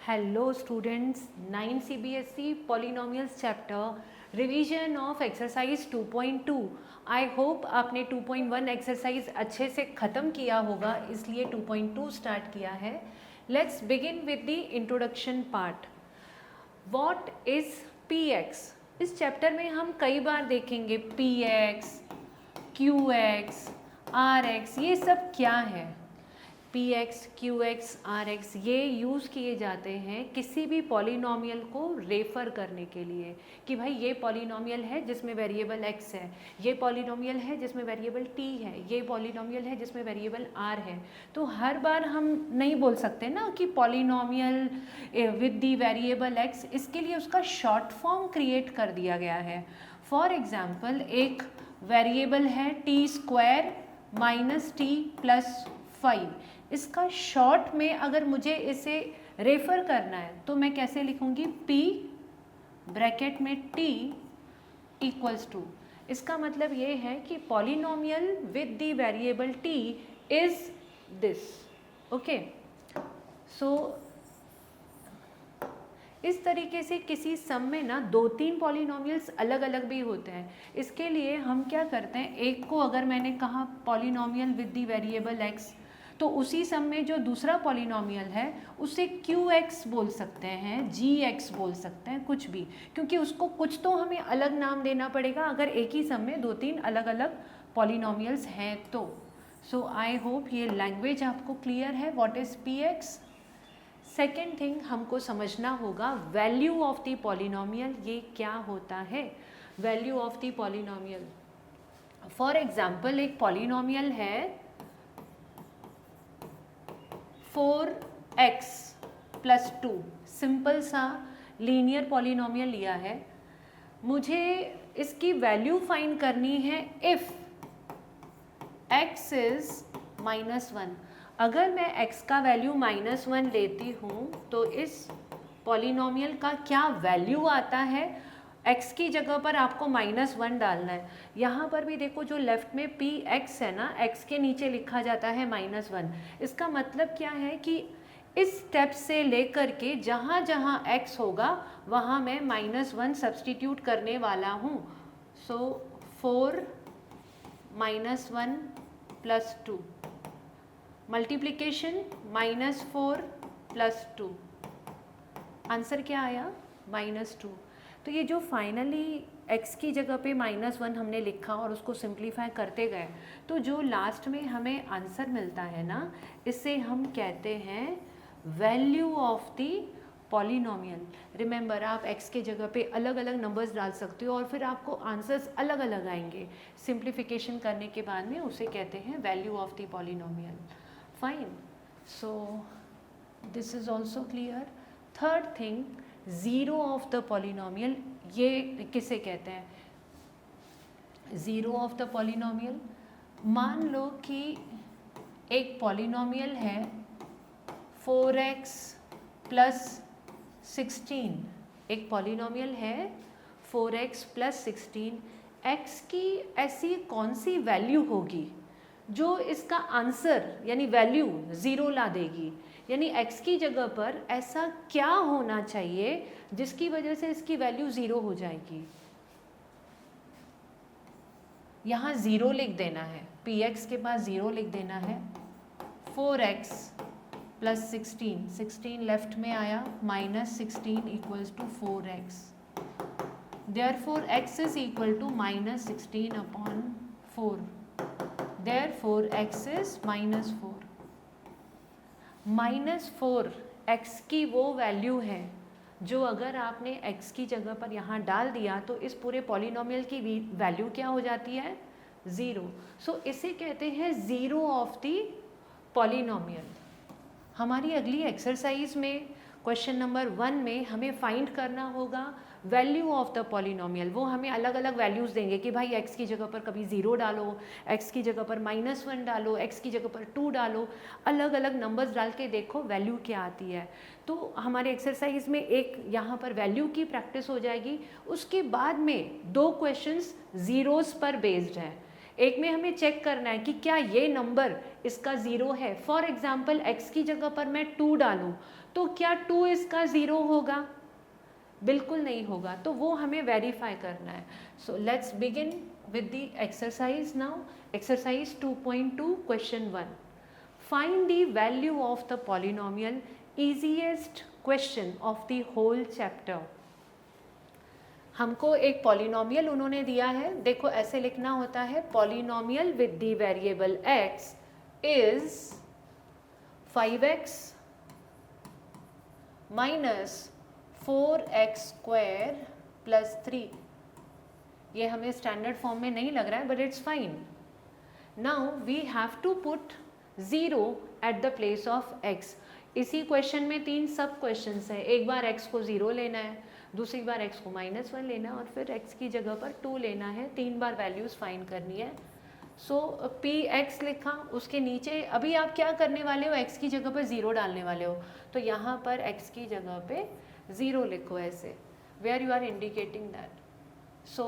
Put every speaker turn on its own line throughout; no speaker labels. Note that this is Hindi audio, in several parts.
Hello students, 9 CBSE Polynomials chapter revision of exercise 2.2। I hope आपने 2.1 एक्सरसाइज अच्छे से ख़त्म किया होगा, इसलिए 2.2 स्टार्ट किया है। Let's begin with the introduction part. What is px? इस चैप्टर में हम कई बार देखेंगे px, qx, rx, ये सब क्या है। px, qx, rx ये यूज़ किए जाते हैं किसी भी पॉलिनॉमियल को रेफ़र करने के लिए कि भाई ये पॉलिनॉमियल है जिसमें वेरिएबल x है, ये पॉलिनॉमियल है जिसमें वेरिएबल t है, ये पॉलिनॉमियल है जिसमें वेरिएबल r है। तो हर बार हम नहीं बोल सकते ना कि polynomial with the variable x, इसके लिए उसका शॉर्ट फॉर्म क्रिएट कर दिया गया है। फॉर एग्ज़ाम्पल एक वेरिएबल है t² माइनस t प्लस 5, इसका शॉर्ट में अगर मुझे इसे रेफ़र करना है तो मैं कैसे लिखूँगी, p ब्रैकेट में t इक्वल्स टू। इसका मतलब ये है कि polynomial with the variable t is this. Okay, so इस तरीके से किसी सम में ना 2-3 पॉलिनॉमियल्स अलग अलग भी होते हैं। इसके लिए हम क्या करते हैं, एक को अगर मैंने कहा polynomial with the variable x, तो उसी सम में जो दूसरा पॉलिनॉमियल है उसे qx बोल सकते हैं, gx बोल सकते हैं, कुछ भी, क्योंकि उसको कुछ तो हमें अलग नाम देना पड़ेगा अगर एक ही सम में 2-3 अलग अलग पॉलिनॉमियल्स हैं तो। सो आई होप ये लैंग्वेज आपको क्लियर है, what is px। Second thing हमको समझना होगा वैल्यू ऑफ द पॉलिनॉमियल, ये क्या होता है value of the polynomial. For example एक पॉलिनॉमियल है 4x प्लस 2, सिंपल सा लीनियर पॉलिनॉमियल लिया है। मुझे इसकी वैल्यू फाइंड करनी है इफ़ x इज़ -1। अगर मैं x का वैल्यू -1 लेती हूँ तो इस पॉलिनॉमियल का क्या वैल्यू आता है, x की जगह पर आपको -1 डालना है। यहाँ पर भी देखो जो लेफ्ट में px है ना, x के नीचे लिखा जाता है -1। इसका मतलब क्या है कि इस स्टेप से लेकर के जहाँ जहाँ x होगा वहाँ मैं -1 सब्सटीट्यूट करने वाला हूँ। सो 4 -1 प्लस 2, मल्टीप्लिकेशन -4 प्लस 2, आंसर क्या आया -2। तो ये जो फाइनली x की जगह पे -1 हमने लिखा और उसको सिंप्लीफाई करते गए, तो जो लास्ट में हमें आंसर मिलता है ना, इसे हम कहते हैं value of the polynomial. Remember, आप x के जगह पे अलग अलग नंबर्स डाल सकते हो और फिर आपको आंसर्स अलग अलग आएंगे। सिंप्लीफिकेशन करने के बाद में उसे कहते हैं value of the polynomial. Fine, so this is also clear. Third thing, zero of the polynomial, ये किसे कहते हैं ज़ीरो ऑफ द पॉलिनॉमियल। मान लो कि एक पॉलिनॉमियल है 4x प्लस 16, एक पॉलिनॉमियल है 4x प्लस 16। x की ऐसी कौन सी वैल्यू होगी जो इसका आंसर यानी वैल्यू ज़ीरो ला देगी, यानी x की जगह पर ऐसा क्या होना चाहिए जिसकी वजह से इसकी वैल्यू ज़ीरो हो जाएगी। यहाँ ज़ीरो लिख देना है, px के पास ज़ीरो लिख देना है। 4x प्लस 16 लेफ्ट में आया, -16 equals to 4x। Therefore x is equal to -16 upon 4। Therefore x is -4। -4 x की वो वैल्यू है जो अगर आपने x की जगह पर यहाँ डाल दिया तो इस पूरे पॉलिनॉमियल की वैल्यू क्या हो जाती है, ज़ीरो। सो इसे कहते हैं ज़ीरो ऑफ द पॉलिनॉमियल। हमारी अगली एक्सरसाइज में क्वेश्चन नंबर 1 में हमें फाइंड करना होगा वैल्यू ऑफ द पॉलिनॉमियल। वो हमें अलग अलग वैल्यूज़ देंगे कि भाई x की जगह पर कभी 0 डालो, x की जगह पर -1 डालो, x की जगह पर 2 डालो, अलग अलग नंबर्स डाल के देखो वैल्यू क्या आती है। तो हमारे एक्सरसाइज में एक यहाँ पर वैल्यू की प्रैक्टिस हो जाएगी। उसके बाद में 2 क्वेश्चंस ज़ीरोज़ पर बेस्ड हैं। एक में हमें चेक करना है कि क्या ये नंबर इसका ज़ीरो है। फॉर एग्जाम्पल x की जगह पर मैं 2 डालूँ तो क्या 2 इसका 0 होगा? बिल्कुल नहीं होगा, तो वो हमें वेरीफाई करना है. So let's begin with the exercise now. Exercise 2.2 question 1. Find the value of the polynomial. Easiest question of the whole chapter. हमको एक पॉलिनोमियल उन्होंने दिया है. देखो ऐसे लिखना होता है, polynomial with the variable x is 5x minus 4x square plus 3. ये हमें स्टैंडर्ड फॉर्म में नहीं लग रहा है, but it's fine. Now we have to put 0 at the place of x. इसी क्वेश्चन में 3 सब क्वेश्चंस है. एक बार x को 0 लेना है, दूसरी बार x को -1 लेना है, और फिर x की जगह पर 2 लेना है. 3 बार वैल्यूज़ फाइंड करनी है. सो px लिखा, उसके नीचे अभी आप क्या करने वाले हो, x की जगह पर 0 डालने वाले हो. तो यहाँ पर x की जगह पे 0 लिखो ऐसे, where you are indicating that. So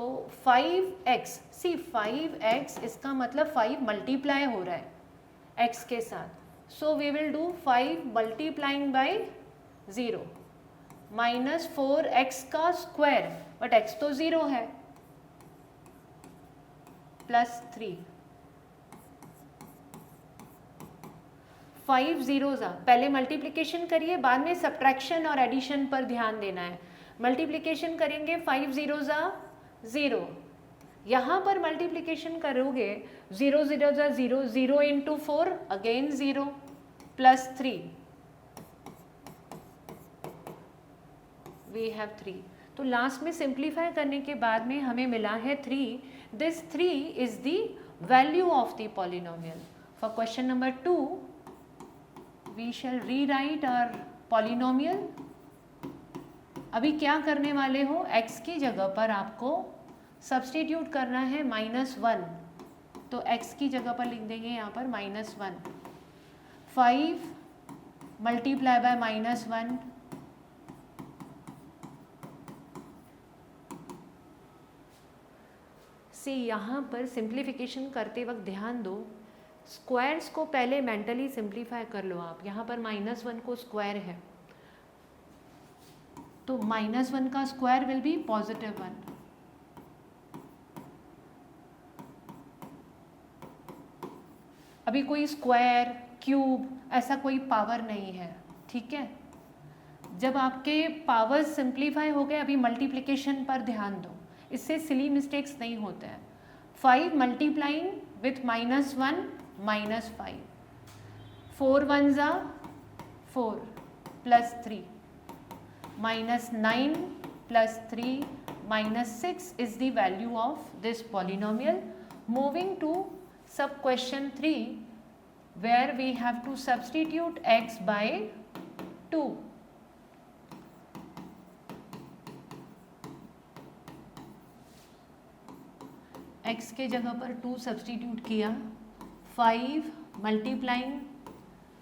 5x, see 5x इसका मतलब 5 मल्टीप्लाई हो रहा है x के साथ. So we will do 5 multiplying by 0 minus 4x का स्क्वायर, बट x तो 0 है, प्लस 3. 5 zeros. पहले मल्टीप्लिकेशन करिए, बाद में सब्ट्रैक्शन और एडिशन पर ध्यान देना है. मल्टीप्लिकेशन करेंगे 5 zeros 0. यहाँ पर मल्टीप्लिकेशन करोगे 0 0 0, 0 into 4 again 0 plus 3. We have 3. तो लास्ट में सिंप्लीफाई करने के बाद में हमें मिला है 3. This 3 is the value of the polynomial. For question number 2 we shall rewrite our polynomial. अभी क्या करने वाले हो, x की जगह पर आपको सब्सटीट्यूट करना है -1. तो x की जगह पर लिख देंगे यहाँ पर -1. 5 मल्टीप्लाई बाय -1 सी. यहाँ पर सिंप्लीफिकेशन करते वक्त ध्यान दो, स्क्वायर्स को पहले मेंटली सिंप्लीफाई कर लो आप. यहाँ पर -1 को स्क्वायर है, तो -1 का स्क्वायर विल बी +1. अभी कोई स्क्वायर, क्यूब, ऐसा कोई पावर नहीं है, ठीक है. जब आपके पावर्स सिंप्लीफाई हो गए, अभी मल्टीप्लिकेशन पर ध्यान दो, इससे सिली मिस्टेक्स नहीं होते हैं. 5 multiplying with -1 -5. 4 1s are 4 plus 3 -9 plus 3 -6 is the value of this polynomial. Moving to sub question 3 where we have to substitute x by 2. x के जगह पर 2 सब्सटीट्यूट किया. 5 मल्टीप्लाइंग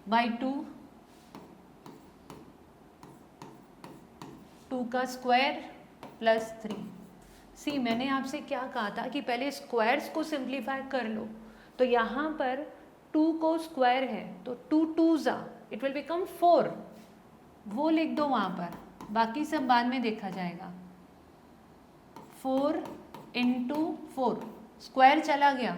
बाई 2, 2 का स्क्वायर प्लस 3. सी मैंने आपसे क्या कहा था कि पहले स्क्वायर्स को सिंप्लीफाई कर लो. तो यहाँ पर 2 को स्क्वायर है, तो 2 2s इट विल बिकम 4. वो लिख दो वहाँ पर, बाकी सब बाद में देखा जाएगा. 4 इंटू 4, स्क्वायर चला गया.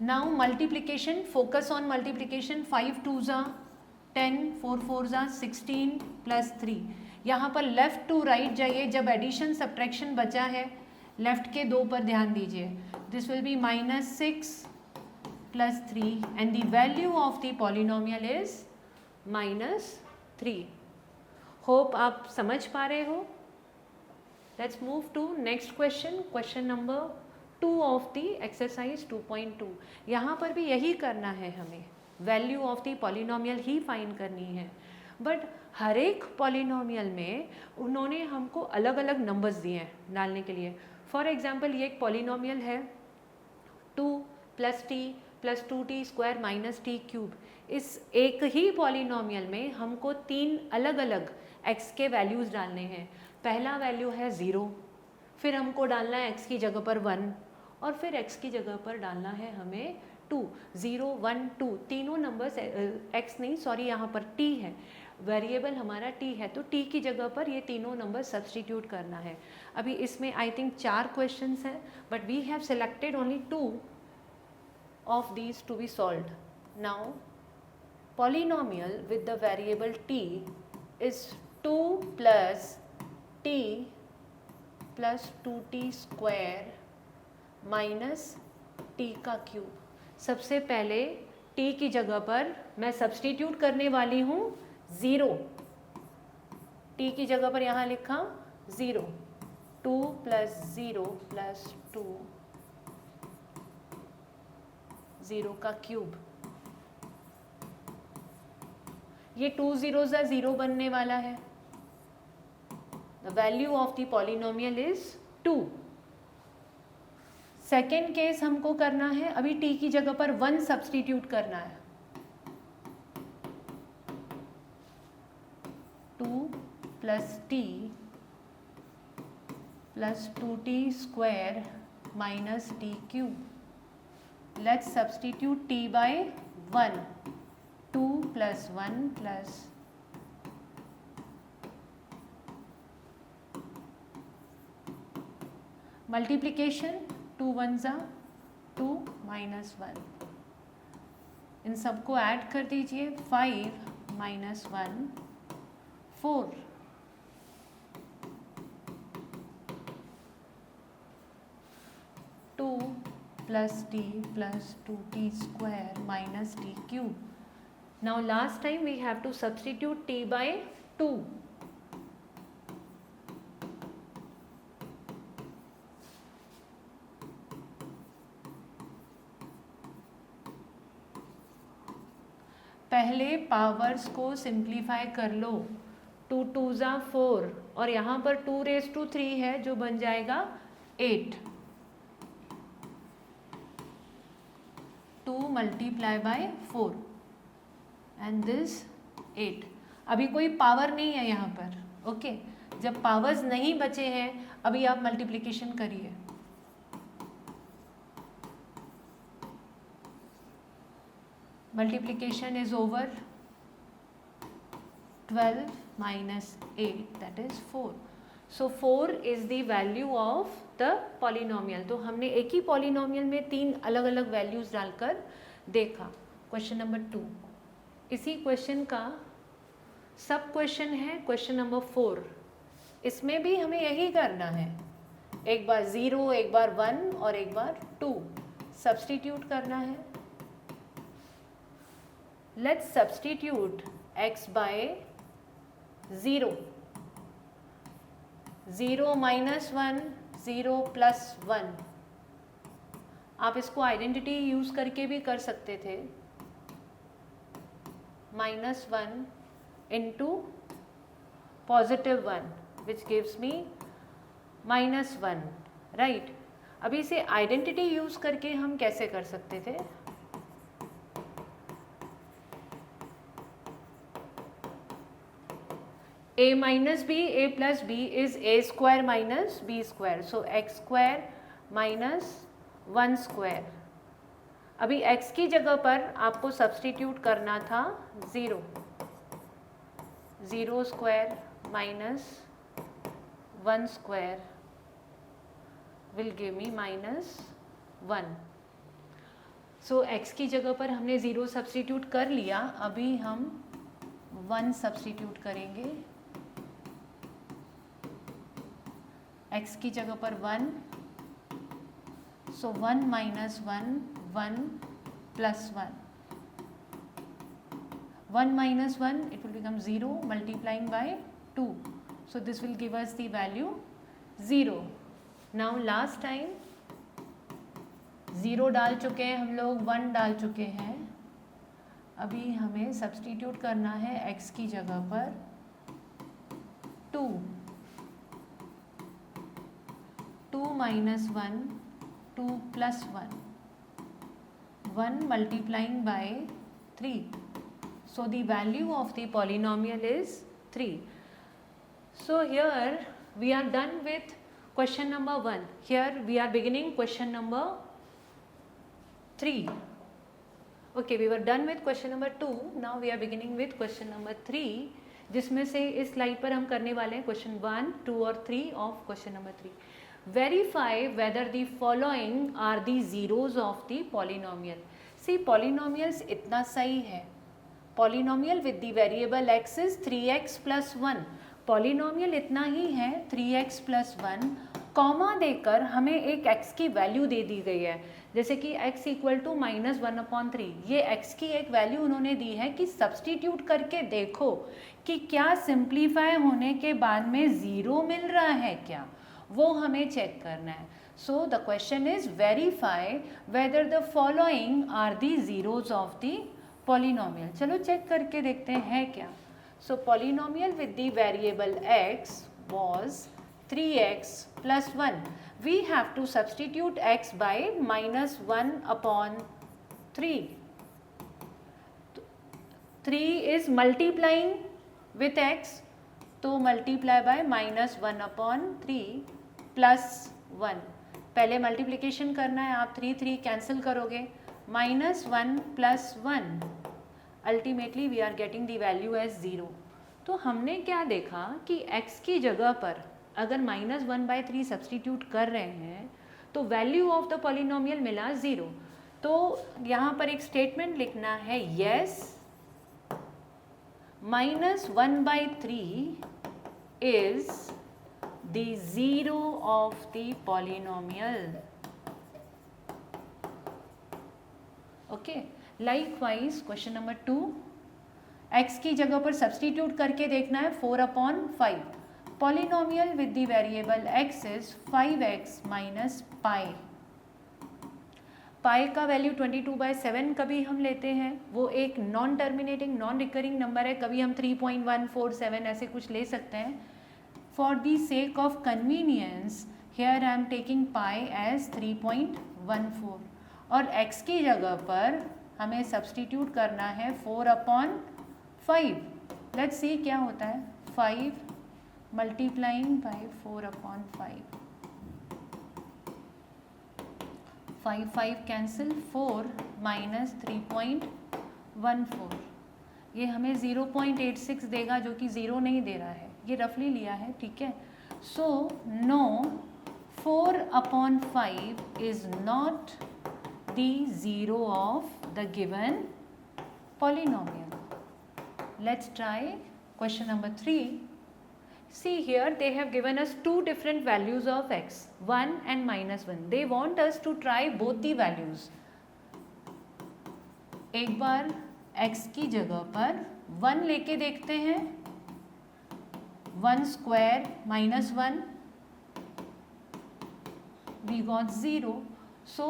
Now multiplication, focus on multiplication. 5 2s are 10, 4 4s are 16 plus 3. यहाँ पर लेफ्ट टू राइट जाइए. जब एडिशन सब्ट्रैक्शन बचा है, लेफ्ट के 2 पर ध्यान दीजिए. This will be -6 plus 3 and the value of the polynomial is -3. Hope आप समझ पा रहे हो. Let's move to next question, question number 2 of the exercise 2.2. यहाँ पर भी यही करना है, हमें वैल्यू ऑफ दी पॉलिनोमियल ही फाइंड करनी है. बट हर एक पॉलिनोमियल में उन्होंने हमको अलग अलग नंबर्स दिए हैं डालने के लिए. फॉर एग्जांपल ये एक पॉलिनोमियल है 2 + t + 2t square -t cube. इस एक ही पॉलिनोमियल में हमको 3 अलग अलग x के वैल्यूज़ डालने हैं. पहला वैल्यू है 0, फिर हमको डालना है x की जगह पर 1, और फिर x की जगह पर डालना है हमें 2, 0 1 2 तीनों नंबर्स x नहीं सॉरी यहाँ पर t है, वेरिएबल हमारा t है, तो t की जगह पर ये तीनों नंबर सब्सटीट्यूट करना है। अभी इसमें आई थिंक 4 क्वेश्चंस हैं, but we have selected only 2 of these to be solved. Now polynomial with the variable t is 2 plus t plus 2t square minus t का क्यूब। सबसे पहले t की जगह पर मैं सब्सटीट्यूट करने वाली हूँ 0, t की जगह पर यहाँ लिखा 0, 2 plus 0 plus 2 0 का क्यूब। ये 2 zeros are 0 बनने वाला है। The value of the polynomial is 2. Second case हमको करना है, अभी t की जगह पर 1 सब्सटीट्यूट करना है। 2 plus t plus 2t square minus t cube. Let's substitute t by 1, 2 plus 1 plus multiplication 2 1s are 2 minus 1, इन सबको ऐड कर दीजिए, 5 minus 1 4, 2 plus t plus 2t square minus t cube. Now last time we have to substitute t by 2. पहले पावर्स को सिंप्लीफाई कर लो, 2 2s are 4 और यहाँ पर 2 raised to 3 है जो बन जाएगा 8, 2 multiply by 4 and this 8। अभी कोई पावर नहीं है यहाँ पर, ओके। जब पावर्स नहीं बचे हैं अभी आप मल्टीप्लिकेशन करिए। Multiplication is over, 12 minus 8 that is 4. So 4 is the value of the polynomial. तो हमने एक ही पॉलिनोमियल में 3 अलग अलग वैल्यूज डालकर देखा। क्वेश्चन नंबर 2, इसी क्वेश्चन का सब क्वेश्चन है क्वेश्चन नंबर 4। इसमें भी हमें यही करना है, एक बार 0, एक बार 1 और एक बार 2 सब्सटीट्यूट करना है। Let's substitute x by 0, 0 minus 1, 0 plus 1। आप इसको आइडेंटिटी यूज करके भी कर सकते थे, -1 into +1 which gives me -1, right. अभी इसे आइडेंटिटी यूज करके हम कैसे कर सकते थे, a minus b, a plus b is a square minus b square, so x square minus 1 square। अभी x की जगह पर आपको सब्सटीट्यूट करना था 0, 0 square minus 1 square will give me -1। so x की जगह पर हमने 0 सब्सटीट्यूट कर लिया, अभी हम 1 सब्सटीट्यूट करेंगे। x की जगह पर 1, so 1 minus 1, 1 plus 1, 1 minus 1 it will become 0 multiplying by 2, so this will give us the value 0। now last time 0 डाल चुके हैं हम लोग, 1 डाल चुके हैं, अभी हमें सब्सटीट्यूट करना है x की जगह पर 2, 2 minus 1, 2 plus 1, 1 multiplying by 3, so the value of the polynomial is 3। so here we are done with question number 1, here we are beginning question number 3। Okay, we were done with question number 2. Now we are beginning with question number 3, जिसमें से इस स्लाइड पर हम करने वाले हैं क्वेश्चन 1, 2 और 3 of question number 3. Verify whether the following are the zeros of the polynomial. See polynomials इतना सही है. Polynomial with the variable x is 3x plus 1. Polynomial इतना ही है 3x प्लस 1, कॉमा देकर हमें एक x की वैल्यू दे दी गई है, जैसे कि x इक्वल टू -1/3. ये x की एक वैल्यू उन्होंने दी है कि सब्सटीट्यूट करके देखो कि क्या सिंप्लीफाई होने के बाद में ज़ीरो मिल रहा है क्या, वो हमें चेक करना है. So the question is verify whether the following are the zeros of the polynomial. चलो चेक करके देखते हैं क्या. So polynomial with the variable x was 3x plus 1. We have to substitute x by -1/3. 3 is multiplying with x, तो multiply by -1/3 plus 1. पहले मल्टीप्लिकेशन करना है, आप 3 कैंसिल करोगे, -1 plus 1. Ultimately we are getting the value as 0. तो हमने क्या देखा कि x की जगह पर अगर -1/3 सब्सटीट्यूट कर रहे हैं तो वैल्यू ऑफ द पॉलिनोमियल मिला 0. तो यहाँ पर एक स्टेटमेंट लिखना है, yes -1/3 is the zero of the polynomial. Okay, likewise question number 2, x की जगह पर सब्सटीट्यूट करके देखना है 4/5. Polynomial with the variable x is 5x minus pi. Pi का वैल्यू 22/7 कभी हम लेते हैं, वो एक non terminating non recurring number है, कभी हम 3.147 ऐसे कुछ ले सकते हैं. For the sake of convenience here I am taking pi as 3.14 और x की जगह पर हमें सब्सटीट्यूट करना है 4/5. लेट्स सी क्या होता है. 5 मल्टीप्लाइंग बाई 4/5. 5 cancel, 4 minus 3.14. ये हमें 0.86 देगा, जो कि 0 नहीं दे रहा है, ये रफली लिया है, ठीक है. So no 4/5 is not the zero of the given polynomial. Let's try question number 3. See here they have given us two different values of x, 1 and -1. They want us to try both the values. एक बार x की जगह पर 1 लेके देखते हैं. 1 square -1, we got 0. So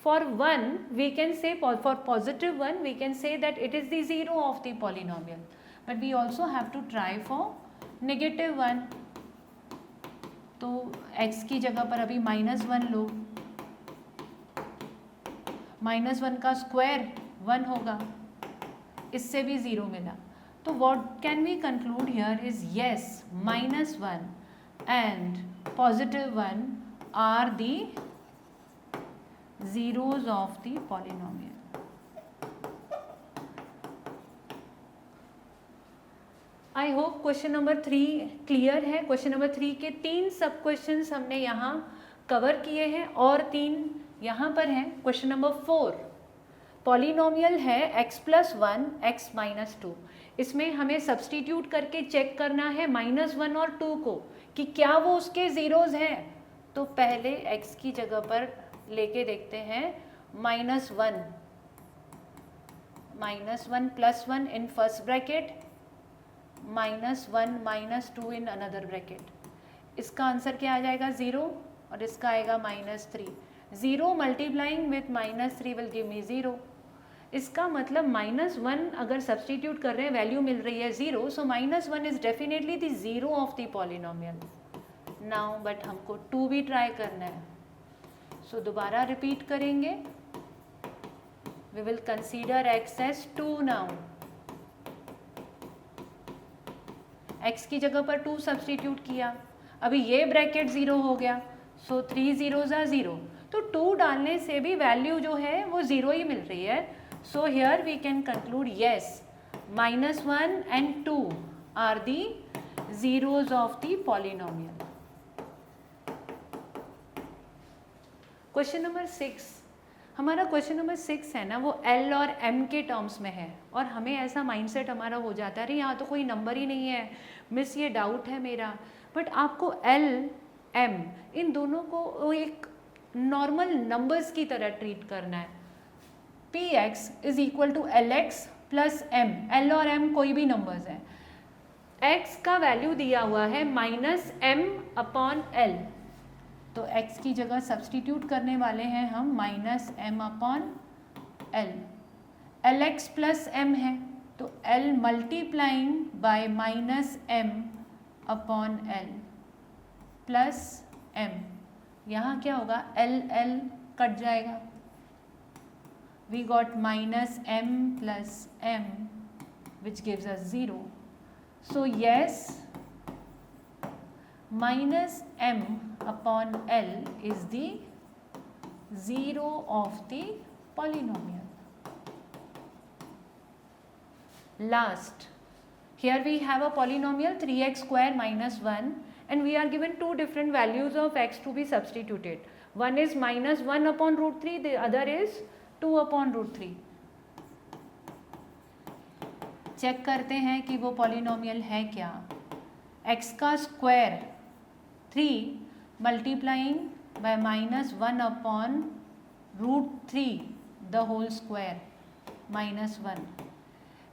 for 1 we can say, for positive 1 we can say that it is the zero of the polynomial, but we also have to try for negative 1. तो x की जगह पर अभी -1 लो, -1 का स्क्वायर 1 होगा, इससे भी 0 मिला. तो what can we conclude here is yes, -1 and +1 are the zeros of the polynomial. I hope question number 3 clear है. क्वेश्चन नंबर 3 के 3 सब क्वेश्चंस हमने यहाँ कवर किए हैं और 3 यहाँ पर हैं. क्वेश्चन नंबर 4, पॉलिनोमियल है x + 1 x - 2. इसमें हमें सब्सटीट्यूट करके चेक करना है -1 और 2 को कि क्या वो उसके ज़ीरोज़ हैं. तो पहले x की जगह पर लेके देखते हैं -1 +1 in first bracket, -1 -2 in another bracket. इसका आंसर क्या आ जाएगा 0 और इसका आएगा -3. 0 multiplying with -3 will give me 0. इसका मतलब -1 अगर सब्सटीट्यूट कर रहे हैं वैल्यू मिल रही है 0, सो -1 is definitely the zero of the polynomial. Now but हमको 2 भी ट्राई करना है. सो दोबारा रिपीट करेंगे. We will consider x as 2 now. x की जगह पर 2 सब्सटीट्यूट किया, अभी ये ब्रैकेट 0 हो गया, सो 3 ज़ीरोज़ आर 0. तो 2 डालने से भी वैल्यू जो है वो 0 ही मिल रही है. So here we can conclude yes, -1 and 2 are the zeros of the polynomial. Question number 6, हमारा क्वेश्चन नंबर 6 है ना, वो L और M के टर्म्स में है और हमें ऐसा माइंडसेट हमारा हो जाता है, अरे यहाँ तो कोई नंबर ही नहीं है मिस, ये डाउट है मेरा. बट आपको L M इन दोनों को एक नॉर्मल नंबर्स की तरह ट्रीट करना है. Px is equal to Lx plus M. L और M कोई भी नंबर्स हैं. x का वैल्यू दिया हुआ है -m/L, तो x की जगह सब्सटीट्यूट करने वाले हैं हम -m/L. Lx प्लस m है तो L multiplying by -m/L plus m. यहाँ क्या होगा, L कट जाएगा. We got -m plus m which gives us 0. So yes, -m/L is the zero of the polynomial. Last, here we have a polynomial 3x square minus 1 and we are given two different values of x to be substituted. One is -1/√3, the other is 2/√3. Check करते हैं कि वो पॉलिनोमियल है क्या. x का square 3 multiplying by -1/√3 the whole square -1.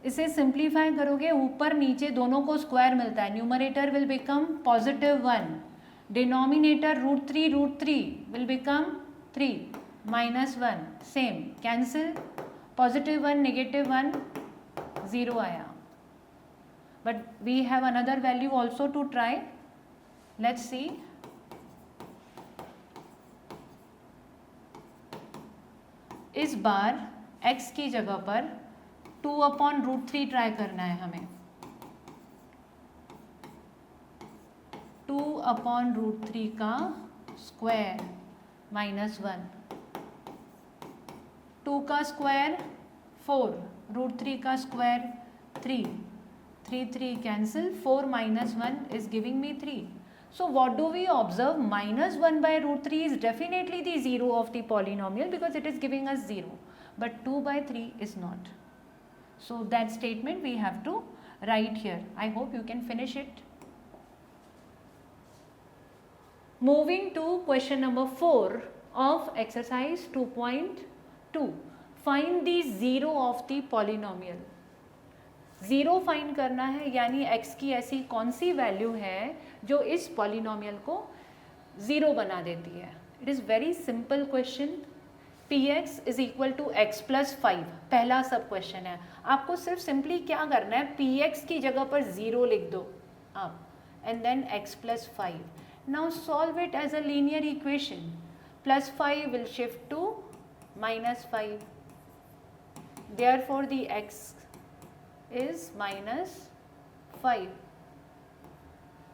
इसे सिंप्लीफाई करोगे, ऊपर नीचे दोनों को स्क्वायर मिलता है. Numerator will become +1, denominator √3 will become 3, -1 same cancel, +1 -1 0 आया. But we have another value also to try. Let's see. इस बार x की जगह पर 2/√3 ट्राई करना है हमें. 2/√3 का स्क्वायर -1, 2 का स्क्वायर 4, √3 का square 3, 3 cancel, 4 -1 is giving me 3. So what do we observe? -1/√3 is definitely the zero of the polynomial because it is giving us 0, but 2/3 is not. So that statement we have to write here. I hope you can finish it. Moving to question number 4 of exercise 2.2. Find the zero of the polynomial. Zero find करना है, यानी x की ऐसी कौन सी वैल्यू है जो इस पॉलिनोमियल को ज़ीरो बना देती है. It is very simple question. Px is equal to x plus 5 पहला सब क्वेश्चन है. आपको सिर्फ सिंपली क्या करना है, Px की जगह पर 0 लिख दो आप and then x plus 5. Now solve it as a linear equation. +5 will shift to -5. Therefore the x is -5.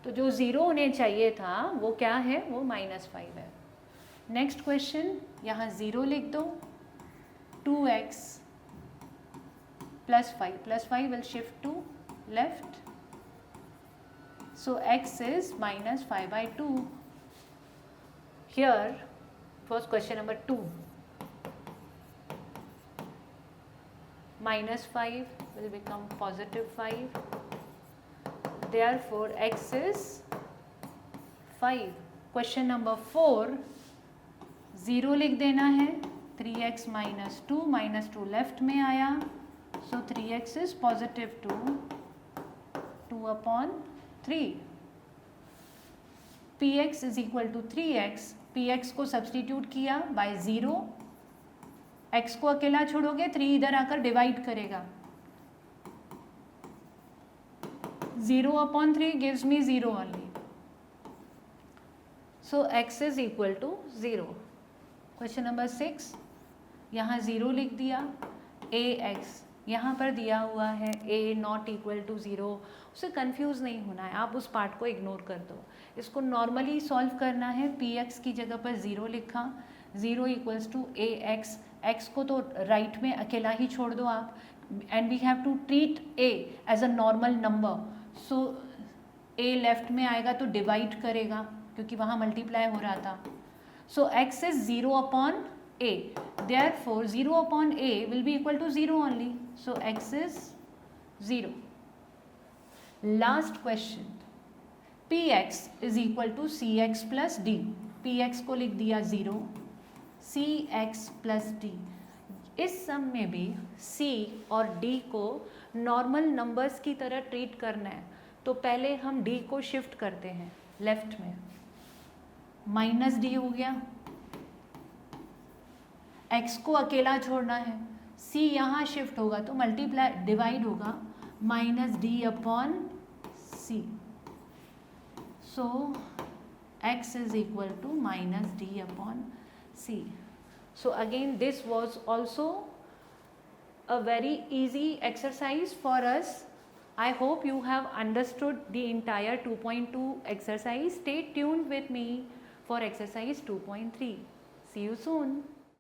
तो जो 0 होने चाहिए था वो क्या है, वो -5 है. नेक्स्ट क्वेश्चन, यहाँ 0 लिख दो. 2x plus 5 will shift to left. So x is -5/2. Here was question number 2. -5 will become +5. Therefore x is 5. Question number 4, 0 लिख देना है. 3x -2 लेफ्ट में आया, so 3x is +2, 2/3. Px is equal to 3x. Px को सब्सटीट्यूट किया बाय 0. x को अकेला छोड़ोगे, 3 इधर आकर डिवाइड करेगा. 0/3 gives me 0 only. So x is equal to 0. Question number 6, यहाँ 0 लिख दिया. ax यहाँ पर दिया हुआ है a नॉट इक्वल टू 0. उसे कंफ्यूज नहीं होना है, आप उस पार्ट को इग्नोर कर दो. इसको नॉर्मली सॉल्व करना है. px की जगह पर 0 लिखा, 0 इक्वल्स टू ax. x को तो राइट में अकेला ही छोड़ दो आप, and we have to treat a as a normal number, so a left में आएगा तो डिवाइड करेगा क्योंकि वहाँ मल्टीप्लाई हो रहा था. सो x is 0 upon a, therefore 0 upon a will be equal to 0 only, so x is 0. Last question, px is equal to cx plus d. px को लिख दिया 0, cx plus d. इस सम में भी c और d को नॉर्मल नंबर्स की तरह ट्रीट करना है, तो पहले हम d को शिफ्ट करते हैं लेफ्ट में, माइनस डी हो गया, x को अकेला छोड़ना है, c यहाँ शिफ्ट होगा तो मल्टीप्लाई डिवाइड होगा, minus D upon C, so x is equal to minus d upon c. So again this was also a very easy exercise for us. I hope you have understood the entire 2.2 exercise. Stay tuned with me for exercise 2.3. See you soon.